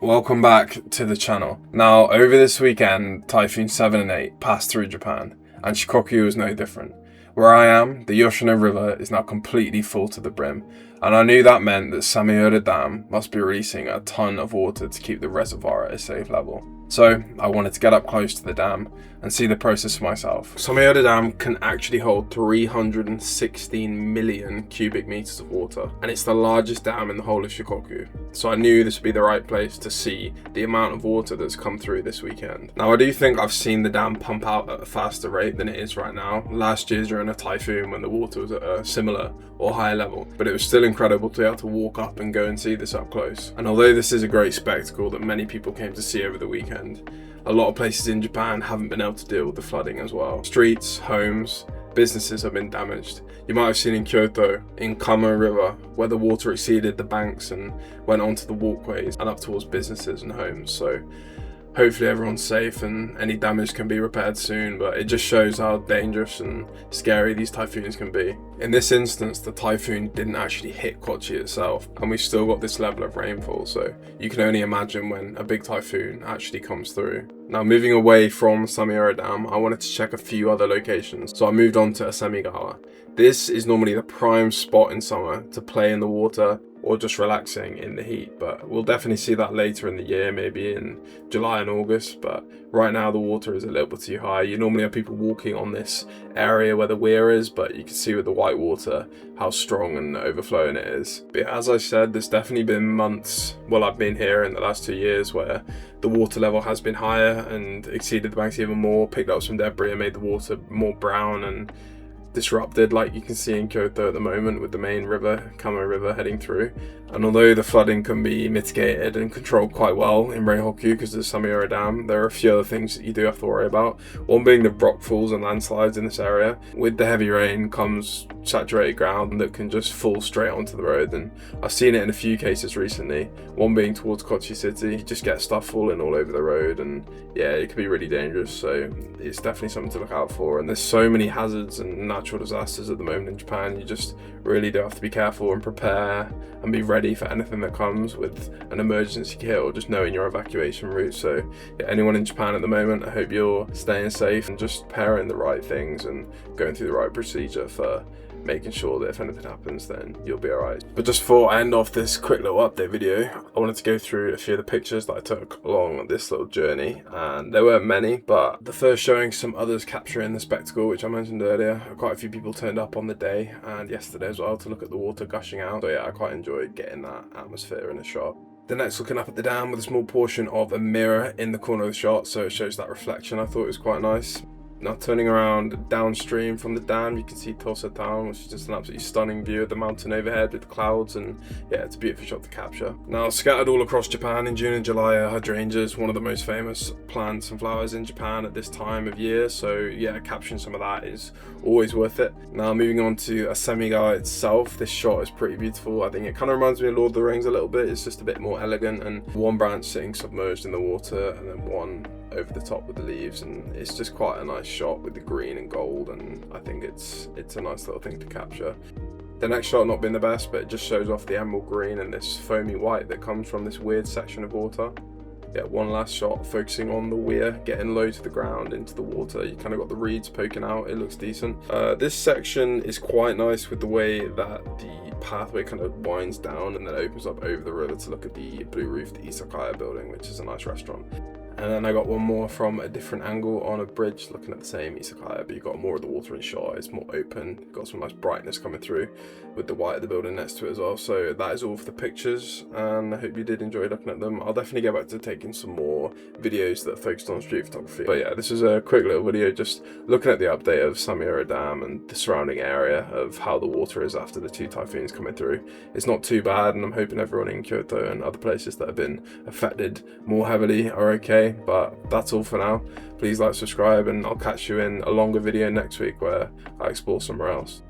Welcome back to the channel. Now, over this weekend, Typhoons 7 and 8 passed through Japan, and Shikoku was no different. Where I am, the Yoshino River is now completely full to the brim, and I knew that meant that Sameura Dam must be releasing a ton of water to keep the reservoir at a safe level. So, I wanted to get up close to the dam and see the process for myself. Sameura Dam can actually hold 316 million cubic meters of water, and it's the largest dam in the whole of Shikoku. So I knew this would be the right place to see the amount of water that's come through this weekend. Now, I do think I've seen the dam pump out at a faster rate than it is right now. Last year during a typhoon when the water was at a similar or higher level, but it was still incredible to be able to walk up and go and see this up close. And although this is a great spectacle that many people came to see over the weekend, a lot of places in Japan haven't been able to deal with the flooding as well. Streets, homes, businesses have been damaged. You might have seen in Kyoto, in Sameura River, where the water exceeded the banks and went onto the walkways and up towards businesses and homes. So hopefully everyone's safe and any damage can be repaired soon, but it just shows how dangerous and scary these typhoons can be. In this instance, the typhoon didn't actually hit Kochi itself, and we've still got this level of rainfall, so you can only imagine when a big typhoon actually comes through. Now, moving away from Sameura Dam, I wanted to check a few other locations, so I moved on to Asemigawa. This is normally the prime spot in summer to play in the water or just relaxing in the heat, but we'll definitely see that later in the year, maybe in July and August. But right now the water is a little bit too high. You normally have people walking on this area where the weir is, but you can see with the white water how strong and overflowing it is. But as I said, there's definitely been months while I've been here in the last 2 years where the water level has been higher and exceeded the banks even more, picked up some debris and made the water more brown and disrupted, like you can see in Kyoto at the moment with the main river, Sameura River, heading through. And although the flooding can be mitigated and controlled quite well in Reihoku because of the Sameura Dam, there are a few other things that you do have to worry about. One being the rockfalls and landslides in this area. With the heavy rain comes saturated ground that can just fall straight onto the road, and I've seen it in a few cases recently. One being towards Kochi City, you just get stuff falling all over the road, and yeah, it can be really dangerous, so it's definitely something to look out for. And there's so many hazards and natural disasters at the moment in Japan, you just really do have to be careful and prepare and be ready for anything that comes with an emergency kit or just knowing your evacuation route. So yeah, anyone in Japan at the moment, I hope you're staying safe and just preparing the right things and going through the right procedure for making sure that if anything happens then you'll be alright. But just before I end off this quick little update video, I wanted to go through a few of the pictures that I took along this little journey, and there weren't many, but the first showing some others capturing the spectacle which I mentioned earlier. Quite a few people turned up on the day and yesterday as well to look at the water gushing out, so yeah, I quite enjoyed getting that atmosphere in a shot. The next, looking up at the dam with a small portion of a mirror in the corner of the shot, so it shows that reflection. I thought it was quite nice. Now turning around downstream from the dam, you can see Tosa Town, which is just an absolutely stunning view of the mountain overhead with the clouds, and yeah, it's a beautiful shot to capture. Now scattered all across Japan in June and July are hydrangeas, one of the most famous plants and flowers in Japan at this time of year, so yeah, capturing some of that is always worth it. Now moving on to Asemigawa itself, this shot is pretty beautiful. I think it kind of reminds me of Lord of the Rings a little bit. It's just a bit more elegant, and one branch sitting submerged in the water and then one over the top with the leaves, and it's just quite a nice shot with the green and gold, and I think it's a nice little thing to capture. The next shot not being the best, but it just shows off the emerald green and this foamy white that comes from this weird section of water. Yeah, one last shot focusing on the weir getting low to the ground into the water. You kind of got the reeds poking out, it looks decent. This section is quite nice with the way that the pathway kind of winds down and then opens up over the river to look at the blue roofed Izakaya building, which is a nice restaurant. And then I got one more from a different angle on a bridge looking at the same izakaya, but you got more of the water in shot. It's more open, got some nice brightness coming through with the white of the building next to it as well. So that is all for the pictures, and I hope you did enjoy looking at them. I'll definitely get back to taking some more videos that are focused on street photography. But yeah, this is a quick little video just looking at the update of Sameura Dam and the surrounding area of how the water is after the 2 typhoons coming through. It's not too bad, and I'm hoping everyone in Kyoto and other places that have been affected more heavily are okay. But that's all for now. Please like, subscribe, and I'll catch you in a longer video next week where I explore somewhere else.